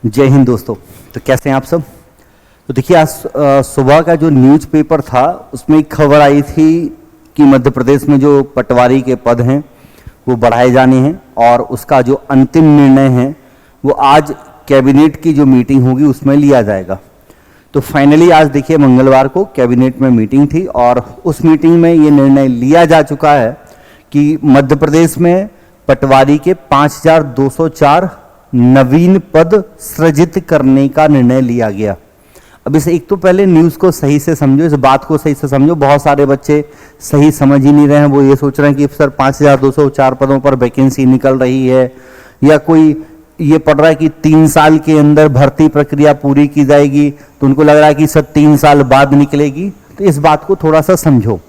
जय हिंद दोस्तों। तो कैसे हैं आप सब। तो देखिए आज सुबह का जो न्यूज़पेपर था उसमें एक खबर आई थी कि मध्य प्रदेश में जो पटवारी के पद हैं वो बढ़ाए जाने हैं और उसका जो अंतिम निर्णय है वो आज कैबिनेट की जो मीटिंग होगी उसमें लिया जाएगा। तो फाइनली आज देखिए मंगलवार को कैबिनेट में मीटिंग थी और उस मीटिंग में ये निर्णय लिया जा चुका है कि मध्य प्रदेश में पटवारी के 5204 नवीन पद सृजित करने का निर्णय लिया गया। अब इसे एक तो पहले न्यूज़ को सही से समझो, इस बात को सही से समझो। बहुत सारे बच्चे सही समझ ही नहीं रहे हैं, वो ये सोच रहे हैं कि सर 5204 पदों पर वैकेंसी निकल रही है, या कोई ये पढ़ रहा है कि 3 साल के अंदर भर्ती प्रक्रिया पूरी की जाएगी, तो उनको लग रहा है कि सर 3 साल बाद निकलेगी। तो इस बात को थोड़ा सा समझो।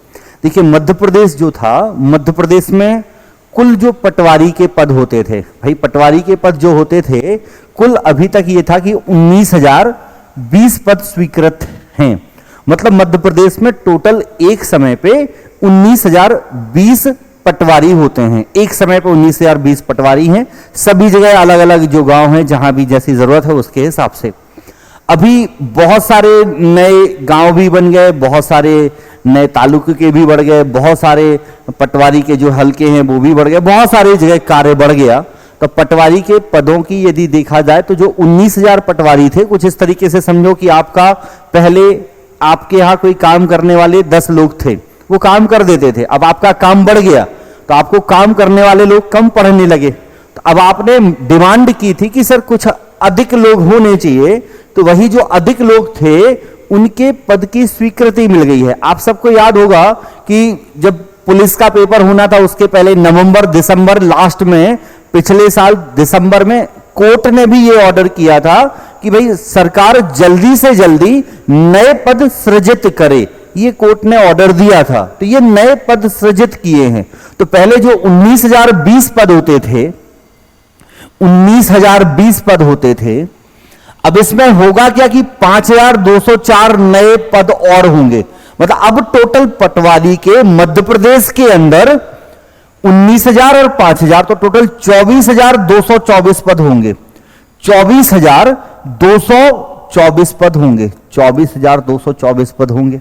देखिए मध्य प्रदेश जो था, मध्य प्रदेश में कुल जो पटवारी के पद होते थे, भाई पटवारी के पद जो होते थे कुल अभी तक ये था कि 19,020 पद स्वीकृत हैं। मतलब मध्य प्रदेश में टोटल एक समय पे 19,020 पटवारी होते हैं। एक समय पे 19,020 पटवारी हैं। सभी जगह अलग अलग जो गांव हैं जहां भी जैसी जरूरत है उसके हिसाब से। अभी बहुत सारे नए गांव भी बन गए, बहुत सारे नए तालुके के भी बढ़ गए, बहुत सारे पटवारी के जो हलके हैं वो भी बढ़ गए, बहुत सारी जगह कार्य बढ़ गया। तो पटवारी के पदों की यदि देखा जाए तो जो 19,000 पटवारी थे, कुछ इस तरीके से समझो कि आपका पहले आपके यहाँ कोई काम करने वाले 10 लोग थे, वो काम कर देते थे। अब आपका काम बढ़ गया तो आपको काम करने वाले लोग कम पढ़ने लगे, तो अब आपने डिमांड की थी कि सर कुछ अधिक लोग होने चाहिए। तो वही जो अधिक लोग थे उनके पद की स्वीकृति मिल गई है। आप सबको याद होगा कि जब पुलिस का पेपर होना था उसके पहले नवंबर दिसंबर लास्ट में, पिछले साल दिसंबर में कोर्ट ने भी ये ऑर्डर किया था कि भाई सरकार जल्दी से जल्दी नए पद सृजित करे। ये कोर्ट ने ऑर्डर दिया था, तो ये नए पद सृजित किए हैं। तो पहले जो 19,020 पद होते थे, 19,020 पद होते थे, अब इसमें होगा क्या कि 5,204 नए पद और होंगे। मतलब अब टोटल पटवारी के मध्य प्रदेश के अंदर 19,000 और 5,000 तो टोटल 24,224 पद होंगे। 24,224 पद होंगे। 24,224 पद होंगे।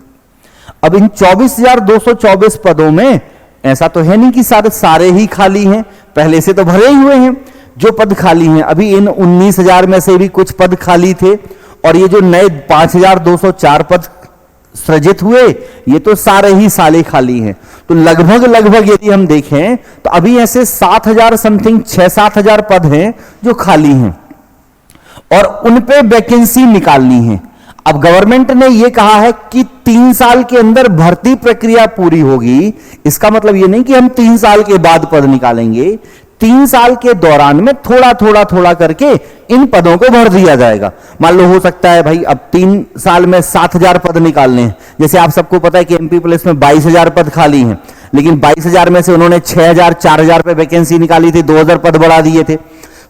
अब इन 24,224 पदों में ऐसा तो है नहीं कि सारे ही खाली हैं, पहले से तो भरे ही हुए हैं। जो पद खाली हैं, अभी इन 19,000 में से भी कुछ पद खाली थे, और ये जो नए 5,204 पद सृजित हुए ये तो सारे खाली हैं। तो लगभग यदि हम देखें तो अभी ऐसे 7,000 समथिंग 6-7,000 पद हैं जो खाली हैं और उन पे वैकेंसी निकालनी है। अब गवर्नमेंट ने यह कहा है कि 3 साल के अंदर भर्ती प्रक्रिया पूरी होगी। इसका मतलब यह नहीं कि हम 3 साल के बाद पद निकालेंगे, 3 साल के दौरान में थोड़ा करके इन पदों को भर दिया जाएगा। मान लो हो सकता है भाई अब 3 साल में 7,000 पद निकालने हैं। जैसे आप सबको पता है कि एमपी पुलिस में 22,000 पद खाली हैं, लेकिन 22,000 में से उन्होंने 6,000 4,000 पे वैकेंसी निकाली थी, 2,000 पद बढ़ा दिए थे।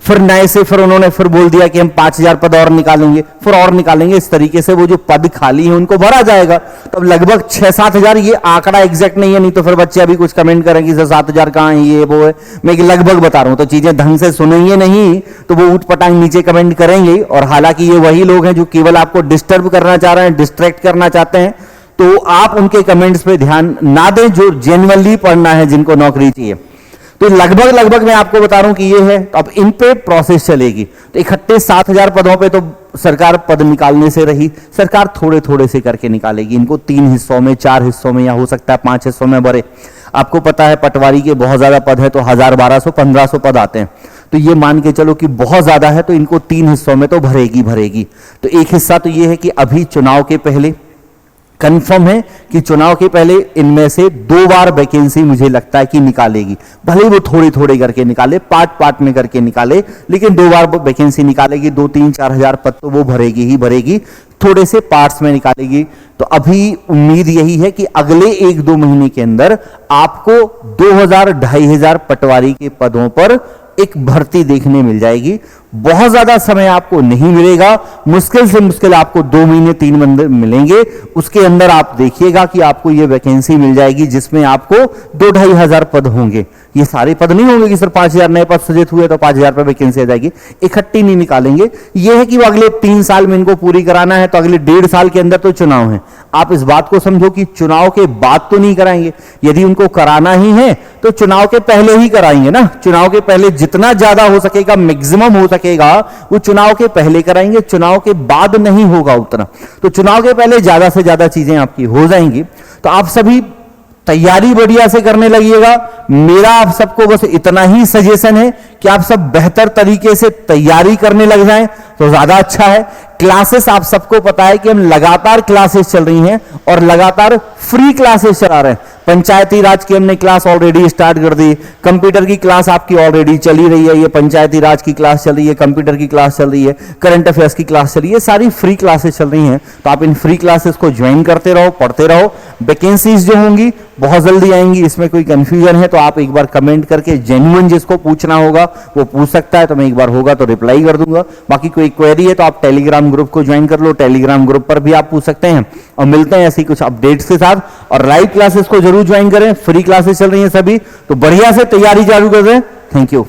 फिर नए से फिर उन्होंने फिर बोल दिया कि हम 5,000 पद और निकालेंगे, फिर और निकालेंगे। इस तरीके से वो जो पद खाली हैं उनको भरा जाएगा। तो लगभग 6-7,000, ये आंकड़ा एग्जैक्ट नहीं है, नहीं तो फिर बच्चे अभी कुछ कमेंट करेंगे सर 7,000 कहां है, ये वो है। मैं लगभग बता रहा हूं, तो चीजें ढंग से सुनेंगे नहीं तो वो ऊट पटांग नीचे कमेंट करेंगे। और हालांकि ये वही लोग हैं जो केवल आपको डिस्टर्ब करना चाह रहे हैं, डिस्ट्रैक्ट करना चाहते हैं, तो आप उनके कमेंट्स पे ध्यान ना दें जो जेन्युइनली पढ़ना है, जिनको नौकरी चाहिए। तो लगभग मैं आपको बता रहा हूं कि ये है। तो अब इन पे प्रोसेस चलेगी। तो इकट्ठे 7,000 पदों पे तो सरकार पद निकालने से रही, सरकार थोड़े से करके निकालेगी। इनको 3 हिस्सों में, 4 हिस्सों में, या हो सकता है 5 हिस्सों में भरे। आपको पता है पटवारी के बहुत ज्यादा पद है, तो 1,000 1,200 1,500 पद आते हैं। तो ये मान के चलो कि बहुत ज्यादा है, तो इनको 3 हिस्सों में तो भरेगी। तो एक हिस्सा तो ये है कि अभी चुनाव के पहले कंफर्म है कि चुनाव के पहले इनमें से 2 बार वैकेंसी मुझे लगता है कि निकालेगी। भले वो थोड़ी करके निकाले, पार्ट में करके निकाले, लेकिन 2 बार वैकेंसी निकालेगी। 2-3-4 हजार पद तो वो भरेगी, थोड़े से पार्ट्स में निकालेगी। तो अभी उम्मीद यही है कि अगले 1-2 महीने के अंदर आपको 2,000-2,500 पटवारी के पदों पर एक भर्ती देखने मिल जाएगी। बहुत ज्यादा समय आपको नहीं मिलेगा, मुश्किल से मुश्किल आपको 2 महीने 3 महीने मिलेंगे। उसके अंदर आप देखिएगा कि आपको यह वैकेंसी मिल जाएगी जिसमें आपको 2-2,500 पद होंगे। ये सारे पद नहीं होंगे कि सिर्फ 5,000 नए पद सृजित हुए तो 5,000 पे वैकेंसी आ जाएगी, इकट्ठी नहीं निकालेंगे। ये है कि वो अगले 3 साल में इनको पूरी कराना है, तो अगले 1.5 साल के अंदर तो चुनाव है। आप इस बात को समझो कि चुनाव के बाद तो नहीं कराएंगे, यदि उनको कराना ही है तो चुनाव के पहले ही कराएंगे ना। चुनाव के पहले जितना ज्यादा हो सकेगा, मैक्सिमम हो सकेगा, वो चुनाव के पहले कराएंगे, चुनाव के बाद नहीं होगा उतना। तो चुनाव के पहले ज्यादा से ज्यादा चीजें आपकी हो जाएंगी। तो आप सभी तैयारी बढ़िया से करने लगिएगा। मेरा आप सबको बस इतना ही सजेशन है कि आप सब बेहतर तरीके से तैयारी करने लग जाएं तो ज्यादा अच्छा है। क्लासेस आप सबको पता है कि हम लगातार क्लासेस चल रही हैं और लगातार फ्री क्लासेस चला रहे हैं। पंचायती राज की हमने क्लास ऑलरेडी स्टार्ट कर दी, कंप्यूटर की क्लास आपकी ऑलरेडी चली रही है, ये पंचायती राज की क्लास चल रही है, कंप्यूटर की क्लास चल रही है, करंट अफेयर्स की क्लास चल रही है, सारी फ्री क्लासेस चल रही हैं। तो आप इन फ्री क्लासेस को ज्वाइन करते रहो, पढ़ते रहो। वैकेंसीज जो होंगी बहुत जल्दी आएंगी, इसमें कोई कंफ्यूजन है तो आप एक बार कमेंट करके जेन्युइन जिसको पूछना होगा वो पूछ सकता है, तो मैं एक बार होगा तो रिप्लाई कर दूंगा। बाकी कोई क्वेरी है तो आप टेलीग्राम ग्रुप को ज्वाइन कर लो, टेलीग्राम ग्रुप पर भी आप पूछ सकते हैं। और मिलते हैं ऐसी कुछ अपडेट्स के साथ। और लाइव क्लासेस को जरूर ज्वाइन करें, फ्री क्लासेस चल रही हैं सभी, तो बढ़िया से तैयारी चालू कर दें। Thank you.